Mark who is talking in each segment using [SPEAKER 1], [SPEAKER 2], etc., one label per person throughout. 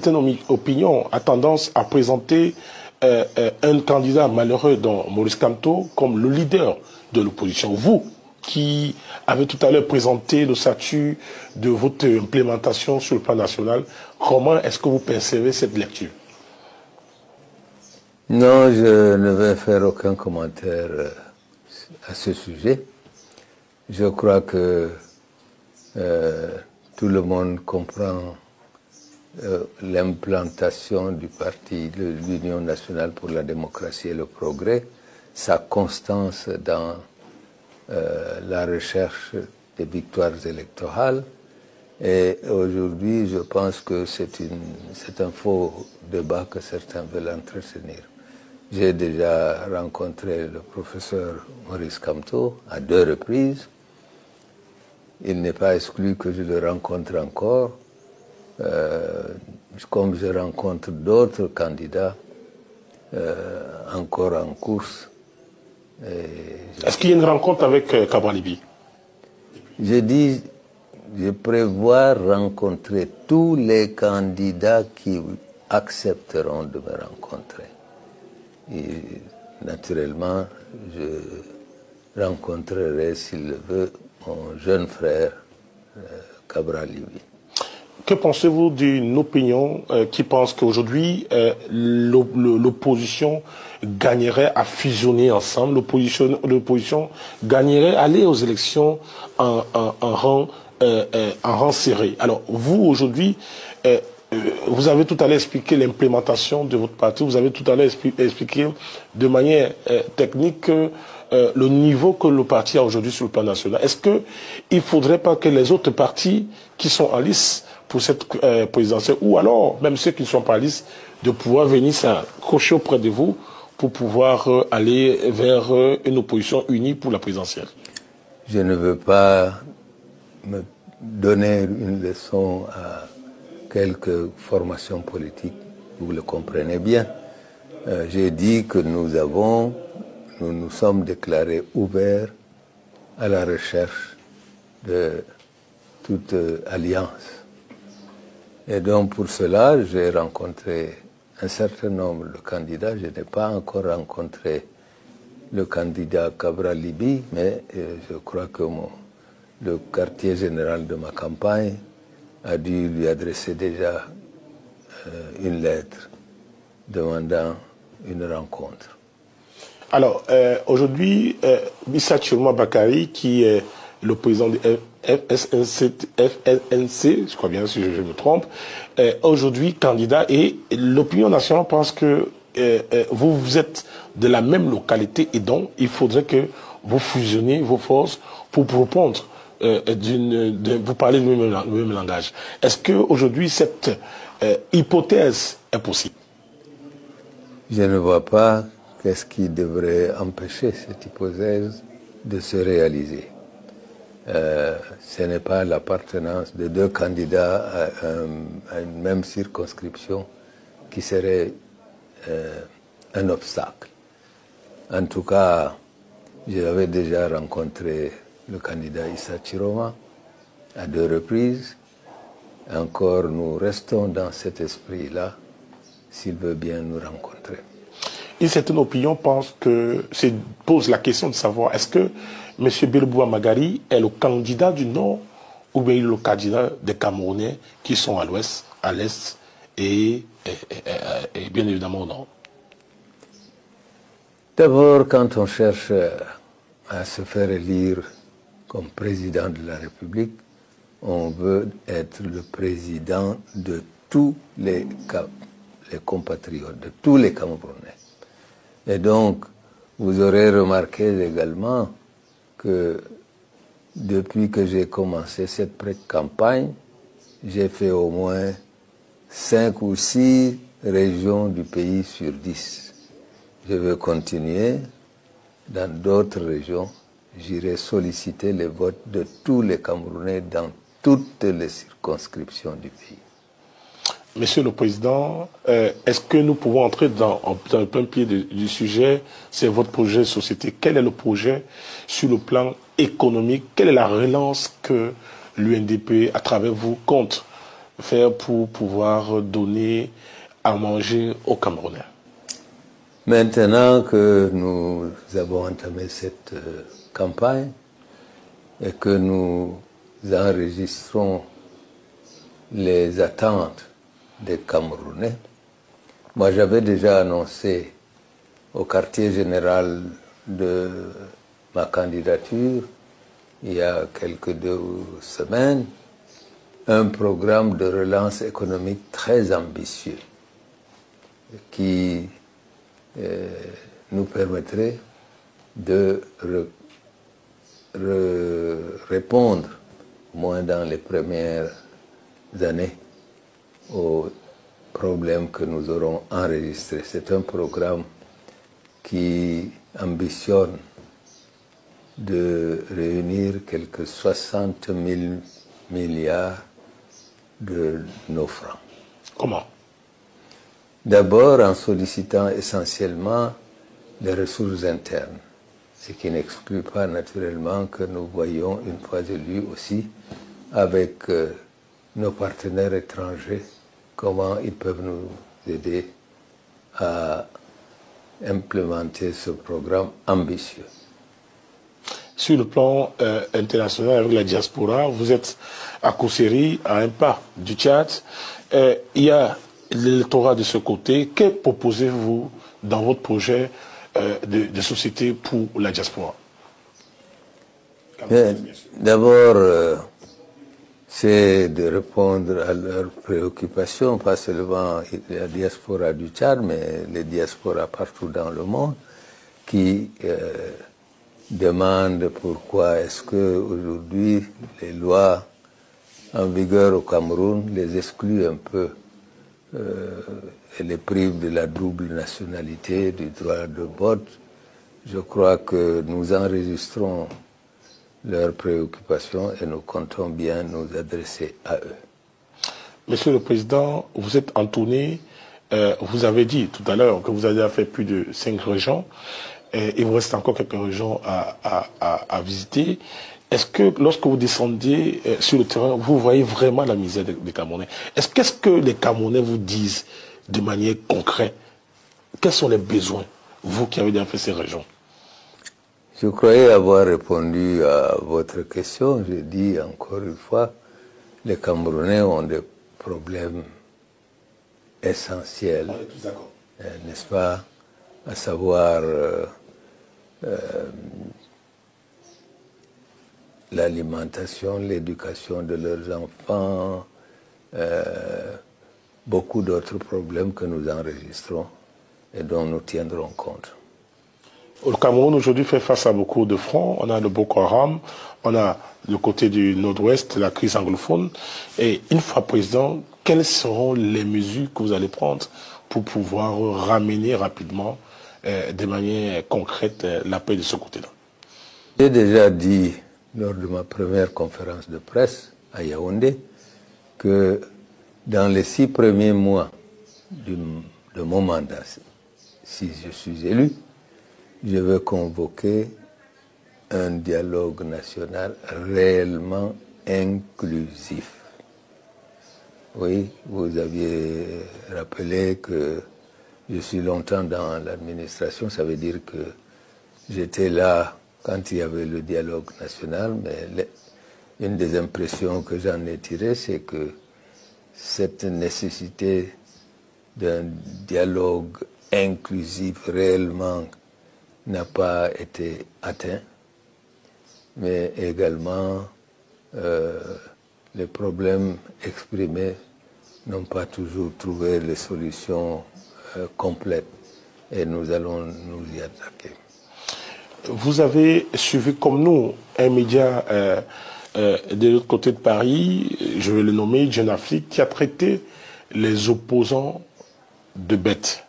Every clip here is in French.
[SPEAKER 1] certaine opinion a tendance à présenter un candidat malheureux, dont Maurice Kamto, comme le leader de l'opposition. Vous, qui avez tout à l'heure présenté le statut de votre implémentation sur le plan national, comment est-ce que vous percevez cette lecture?
[SPEAKER 2] Non, je ne vais faire aucun commentaire à ce sujet. Je crois que tout le monde comprend l'implantation du parti de l'Union nationale pour la démocratie et le progrès, sa constance dans la recherche des victoires électorales. Et aujourd'hui, je pense que c'est un faux débat que certains veulent entretenir. J'ai déjà rencontré le professeur Maurice Kamto à 2 reprises. Il n'est pas exclu que je le rencontre encore, comme je rencontre d'autres candidats encore en course.
[SPEAKER 1] Est-ce qu'il y a une rencontre avec Cabral Libye?
[SPEAKER 2] Je dis, je prévois rencontrer tous les candidats qui accepteront de me rencontrer. Et naturellement, je rencontrerai, s'il le veut, mon jeune frère, Cabral Libye.
[SPEAKER 1] Que pensez-vous d'une opinion qui pense qu'aujourd'hui, l'opposition gagnerait à fusionner ensemble, l'opposition gagnerait à aller aux élections en rang serré? Alors, vous, aujourd'hui, vous avez tout à l'heure expliqué l'implémentation de votre parti, vous avez tout à l'heure expliqué de manière technique le niveau que le parti a aujourd'hui sur le plan national. Est-ce qu'il ne faudrait pas que les autres partis qui sont en lice pour cette présidentielle, ou alors même ceux qui ne sont pas en lice, de pouvoir venir s'accrocher auprès de vous pour pouvoir aller vers une opposition unie pour la présidentielle?
[SPEAKER 2] Je ne veux pas me donner une leçon à quelques formations politiques, vous le comprenez bien. J'ai dit que nous nous sommes déclarés ouverts à la recherche de toute alliance. Et donc pour cela, j'ai rencontré un certain nombre de candidats. Je n'ai pas encore rencontré le candidat Cabral Libye, mais je crois que le quartier général de ma campagne a dû lui adresser déjà une lettre demandant une rencontre.
[SPEAKER 1] Alors, aujourd'hui, Issa Chiroma Bakary, qui est le président du FNC, je crois bien si je me trompe, aujourd'hui candidat, et l'opinion nationale pense que vous êtes de la même localité et donc il faudrait que vous fusionnez vos forces pour répondre, vous parlez le même langage. Est-ce qu'aujourd'hui cette hypothèse est possible?
[SPEAKER 2] Je ne vois pas qu'est-ce qui devrait empêcher cette hypothèse de se réaliser. Ce n'est pas l'appartenance de 2 candidats à une même circonscription qui serait un obstacle. En tout cas, j'avais déjà rencontré le candidat Issa Chiroma à 2 reprises. Encore, nous restons dans cet esprit-là, s'il veut bien nous rencontrer.
[SPEAKER 1] Une certaine opinion pose la question de savoir, est-ce que M. Belboua Magari est le candidat du Nord ou bien il est le candidat des Camerounais qui sont à l'ouest, à l'est et bien évidemment au nord?
[SPEAKER 2] D'abord, quand on cherche à se faire élire comme président de la République, on veut être le président de tous les compatriotes, de tous les Camerounais. Et donc, vous aurez remarqué également que depuis que j'ai commencé cette pré-campagne, j'ai fait au moins 5 ou 6 régions du pays sur 10. Je veux continuer dans d'autres régions. J'irai solliciter les votes de tous les Camerounais dans toutes les circonscriptions du pays.
[SPEAKER 1] Monsieur le Président, est-ce que nous pouvons entrer dans le plein pied du sujet? C'est votre projet de société. Quel est le projet sur le plan économique? Quelle est la relance que l'UNDP, à travers vous, compte faire pour pouvoir donner à manger aux Camerounais?
[SPEAKER 2] Maintenant que nous avons entamé cette campagne et que nous enregistrons les attentes des Camerounais, moi j'avais déjà annoncé au quartier général de ma candidature, il y a quelques 2 semaines, un programme de relance économique très ambitieux qui nous permettrait de répondre, au moins dans les premières années, aux problèmes que nous aurons enregistrés. C'est un programme qui ambitionne de réunir quelques 60 000 milliards de nos francs.
[SPEAKER 1] Comment?
[SPEAKER 2] D'abord en sollicitant essentiellement les ressources internes, ce qui n'exclut pas naturellement que nous voyons une fois de plus aussi avec nos partenaires étrangers comment ils peuvent nous aider à implémenter ce programme ambitieux.
[SPEAKER 1] Sur le plan international avec la diaspora, vous êtes à Kosseri, à un pas du Tchad. Il y a l'électorat de ce côté. Que proposez-vous dans votre projet de société pour la diaspora?
[SPEAKER 2] D'abord, c'est de répondre à leurs préoccupations, pas seulement la diaspora du Tchad, mais les diasporas partout dans le monde, qui demandent pourquoi est-ce qu'aujourd'hui les lois en vigueur au Cameroun les excluent un peu et les privent de la double nationalité, du droit de vote. Je crois que nous enregistrons leurs préoccupations et nous comptons bien nous adresser à eux.
[SPEAKER 1] Monsieur le Président, vous êtes en tournée. Vous avez dit tout à l'heure que vous avez fait plus de 5 régions. Il vous reste encore quelques régions à visiter. Est-ce que lorsque vous descendez sur le terrain, vous voyez vraiment la misère des Camerounais? Qu'est-ce que les Camerounais vous disent de manière concrète? Quels sont les besoins, vous qui avez déjà fait ces régions?
[SPEAKER 2] Je croyais avoir répondu à votre question. Je dis encore une fois, les Camerounais ont des problèmes essentiels, n'est-ce pas, à savoir l'alimentation, l'éducation de leurs enfants, beaucoup d'autres problèmes que nous enregistrons et dont nous tiendrons compte.
[SPEAKER 1] Le Cameroun aujourd'hui fait face à beaucoup de fronts. On a le Boko Haram, on a le côté du nord-ouest, la crise anglophone. Et une fois président, quelles seront les mesures que vous allez prendre pour pouvoir ramener rapidement, de manière concrète, la paix de ce côté-là?
[SPEAKER 2] J'ai déjà dit lors de ma première conférence de presse à Yaoundé que dans les 6 premiers mois de mon mandat, si je suis élu, je veux convoquer un dialogue national réellement inclusif. Oui, vous aviez rappelé que je suis longtemps dans l'administration, ça veut dire que j'étais là quand il y avait le dialogue national, mais une des impressions que j'en ai tirées, c'est que cette nécessité d'un dialogue inclusif réellement n'a pas été atteint, mais également les problèmes exprimés n'ont pas toujours trouvé les solutions complètes et nous allons nous y attaquer.
[SPEAKER 1] Vous avez suivi comme nous un média de l'autre côté de Paris, je vais le nommer Jeune Afrique, qui a traité les opposants de bêtes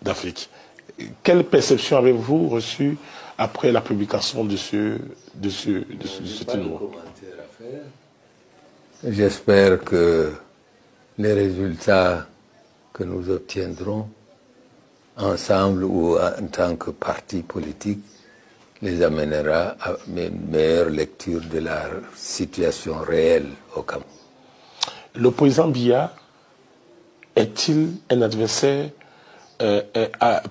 [SPEAKER 1] d'Afrique. Quelle perception avez-vous reçue après la publication de ce numéro?
[SPEAKER 2] J'espère que les résultats que nous obtiendrons ensemble ou en tant que parti politique les amènera à une meilleure lecture de la situation réelle au Cameroun.
[SPEAKER 1] le président Biya est-il un adversaire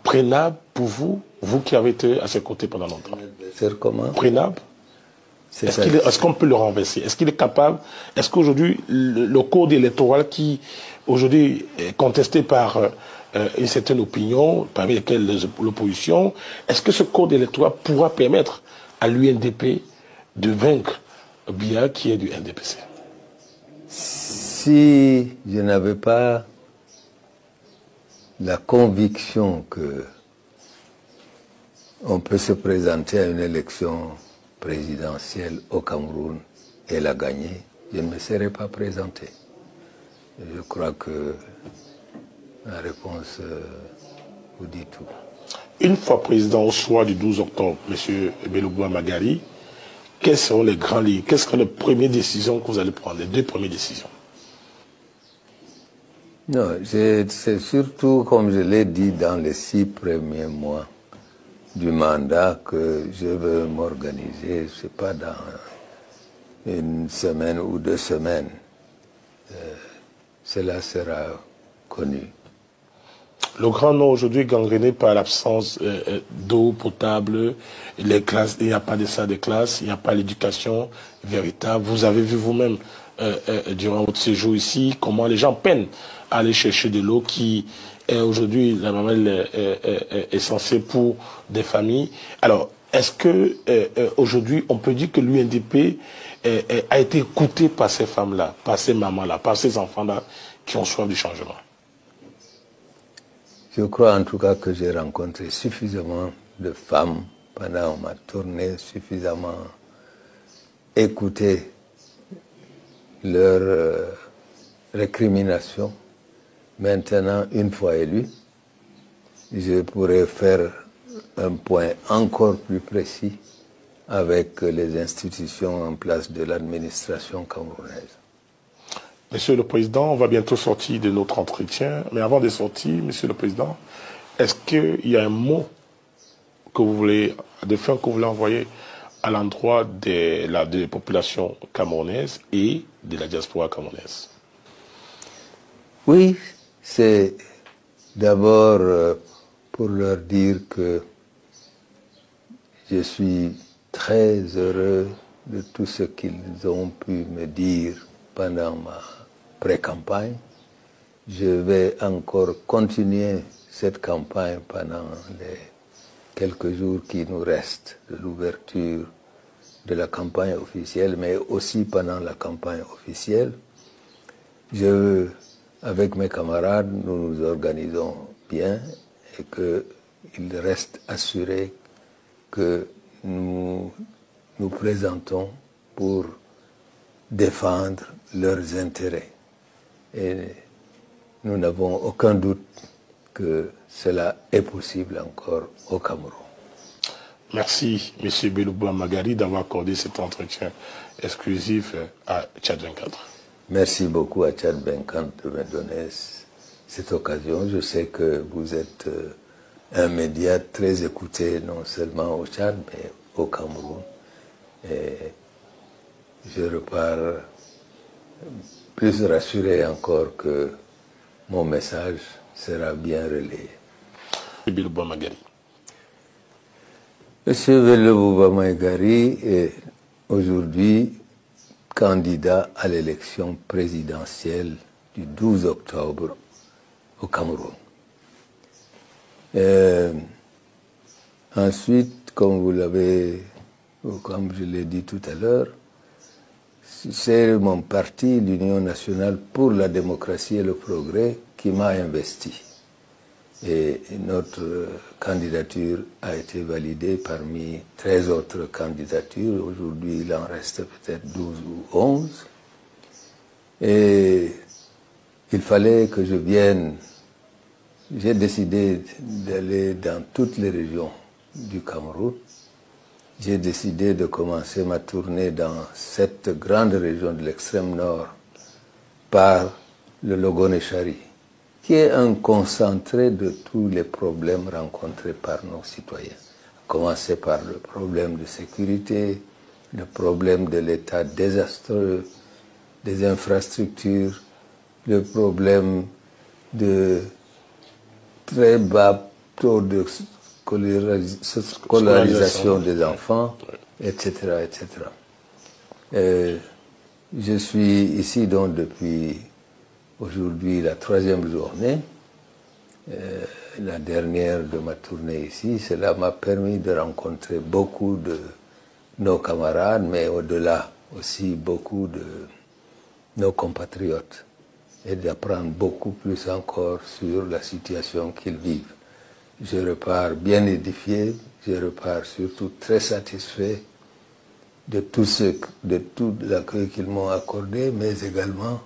[SPEAKER 1] prénable pour vous, vous qui avez été à ses côtés pendant longtemps?
[SPEAKER 2] C'est comment?
[SPEAKER 1] Prénable? Est-ce qu'on peut le renverser? Est-ce qu'il est capable? Est-ce qu'aujourd'hui, le code électoral qui, aujourd'hui, est contesté par une certaine opinion, parmi lesquelles l'opposition, est-ce que ce code électoral pourra permettre à l'UNDP de vaincre Biya qui est du NDPC?
[SPEAKER 2] Si je n'avais pas la conviction que on peut se présenter à une élection présidentielle au Cameroun et la gagner, je ne me serais pas présenté. Je crois que la réponse vous dit tout.
[SPEAKER 1] Une fois président au soir du 12 octobre, M. Belou-Bois Magari, quelles seront les grandes lignes? Quelles seront les premières décisions que vous allez prendre, les 2 premières décisions?
[SPEAKER 2] Non, c'est surtout, comme je l'ai dit, dans les 6 premiers mois du mandat que je veux m'organiser. Ce n'est pas dans une semaine ou 2 semaines. Cela sera connu.
[SPEAKER 1] Le Grand Nord aujourd'hui gangréné par l'absence d'eau potable, les classes, il n'y a pas de salle de classe, il n'y a pas l'éducation véritable. Vous avez vu vous-même durant votre séjour ici comment les gens peinent à aller chercher de l'eau qui est aujourd'hui la mamelle essentielle pour des familles. Alors, est-ce que aujourd'hui on peut dire que l'UNDP a été écouté par ces femmes-là, par ces mamans-là, par ces enfants-là qui ont soif du changement?
[SPEAKER 2] Je crois en tout cas que j'ai rencontré suffisamment de femmes pendant ma tournée, suffisamment écouté leurs récriminations. Maintenant, une fois élu, je pourrais faire un point encore plus précis avec les institutions en place de l'administration camerounaise.
[SPEAKER 1] Monsieur le Président, on va bientôt sortir de notre entretien. Mais avant de sortir, Monsieur le Président, est-ce qu'il y a un mot que vous voulez, de fin que vous voulez envoyer à l'endroit de la population camerounaise et de la diaspora camerounaise?
[SPEAKER 2] Oui, c'est d'abord pour leur dire que je suis très heureux de tout ce qu'ils ont pu me dire pendant ma pré-campagne. Je vais encore continuer cette campagne pendant les quelques jours qui nous restent de l'ouverture de la campagne officielle, mais aussi pendant la campagne officielle. Avec mes camarades, nous nous organisons bien et qu'il reste assuré que nous nous présentons pour défendre leurs intérêts. Et nous n'avons aucun doute que cela est possible encore au Cameroun.
[SPEAKER 1] Merci, M. Belou-Bois Magari, d'avoir accordé cet entretien exclusif à Tchad 24.
[SPEAKER 2] Merci beaucoup à Tchad 24 de me donner cette occasion. Je sais que vous êtes un média très écouté, non seulement au Tchad, mais au Cameroun. Et je repars plus rassuré encore que mon message sera bien relayé.
[SPEAKER 1] Belou-Bois Magari.
[SPEAKER 2] Monsieur Belou-Bois Magari est aujourd'hui candidat à l'élection présidentielle du 12 octobre au Cameroun. Ensuite, comme je l'ai dit tout à l'heure, c'est mon parti, l'Union nationale pour la démocratie et le progrès, qui m'a investi. Et notre candidature a été validée parmi 13 autres candidatures. Aujourd'hui, il en reste peut-être 12 ou 11. Et il fallait que je vienne. J'ai décidé d'aller dans toutes les régions du Cameroun. J'ai décidé de commencer ma tournée dans cette grande région de l'extrême nord par le Logoné-Chari, qui est un concentré de tous les problèmes rencontrés par nos citoyens. À commencer par le problème de sécurité, le problème de l'état désastreux des infrastructures, le problème de très bas taux de scolarisation des enfants, etc., etc. Je suis ici donc depuis aujourd'hui la 3e journée, la dernière de ma tournée ici. Cela m'a permis de rencontrer beaucoup de nos camarades, mais au-delà aussi beaucoup de nos compatriotes, et d'apprendre beaucoup plus encore sur la situation qu'ils vivent. Je repars bien édifié, je repars surtout très satisfait de tout l'accueil qu'ils m'ont accordé, mais également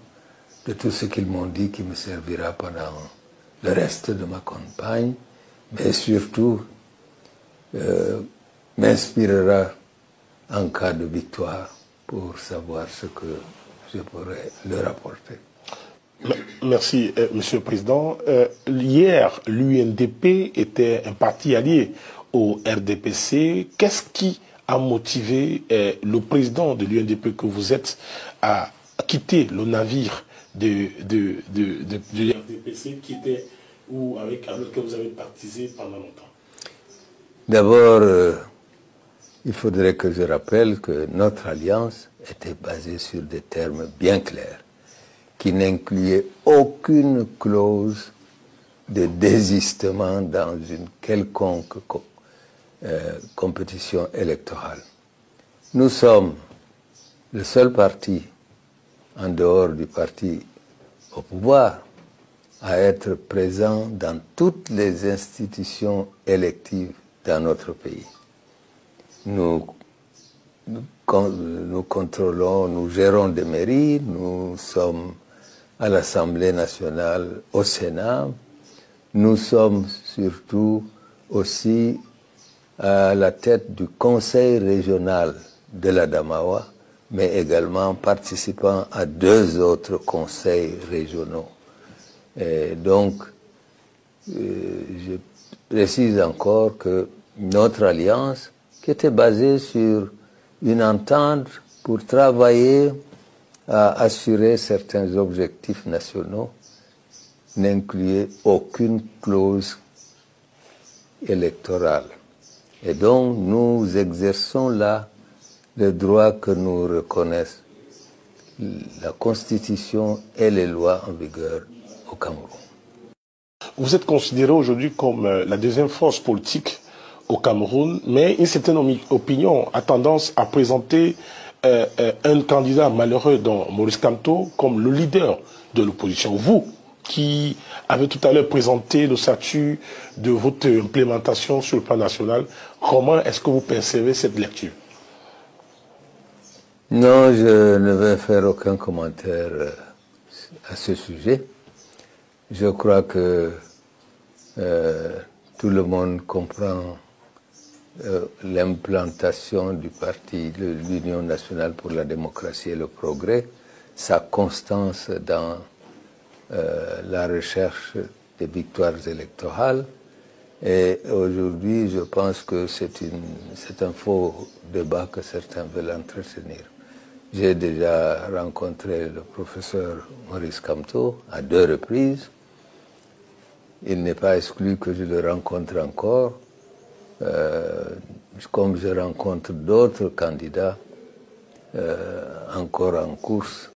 [SPEAKER 2] de tout ce qu'ils m'ont dit qui me servira pendant le reste de ma campagne, mais surtout m'inspirera en cas de victoire pour savoir ce que je pourrais leur apporter.
[SPEAKER 1] Merci, Monsieur le Président. Hier, l'UNDP était un parti allié au RDPC. Qu'est-ce qui a motivé le président de l'UNDP que vous êtes à quitter le navire de l'UNDPC avec lequel vous avez partisé pendant longtemps?
[SPEAKER 2] D'abord, il faudrait que je rappelle que notre alliance était basée sur des termes bien clairs, qui n'incluaient aucune clause de désistement dans une quelconque compétition électorale. Nous sommes le seul parti, en dehors du parti au pouvoir, à être présent dans toutes les institutions électives dans notre pays. Nous contrôlons, nous gérons des mairies, nous sommes à l'Assemblée nationale, au Sénat, nous sommes surtout aussi à la tête du conseil régional de l'Adamawa, mais également participant à 2 autres conseils régionaux. Et donc, je précise encore que notre alliance, qui était basée sur une entente pour travailler à assurer certains objectifs nationaux, n'incluait aucune clause électorale. Et donc, nous exerçons là le droit que nous reconnaissent la Constitution et les lois en vigueur au Cameroun.
[SPEAKER 1] Vous êtes considéré aujourd'hui comme la 2e force politique au Cameroun, mais une certaine opinion a tendance à présenter un candidat malheureux, dont Maurice Kamto, comme le leader de l'opposition. Vous, qui avez tout à l'heure présenté le statut de votre implémentation sur le plan national, comment est-ce que vous percevez cette lecture?
[SPEAKER 2] Non, je ne vais faire aucun commentaire à ce sujet. Je crois que tout le monde comprend l'implantation du parti de l'Union nationale pour la démocratie et le progrès, sa constance dans la recherche des victoires électorales. Et aujourd'hui, je pense que c'est un faux débat que certains veulent entretenir. J'ai déjà rencontré le professeur Maurice Kamto à 2 reprises. Il n'est pas exclu que je le rencontre encore, comme je rencontre d'autres candidats encore en course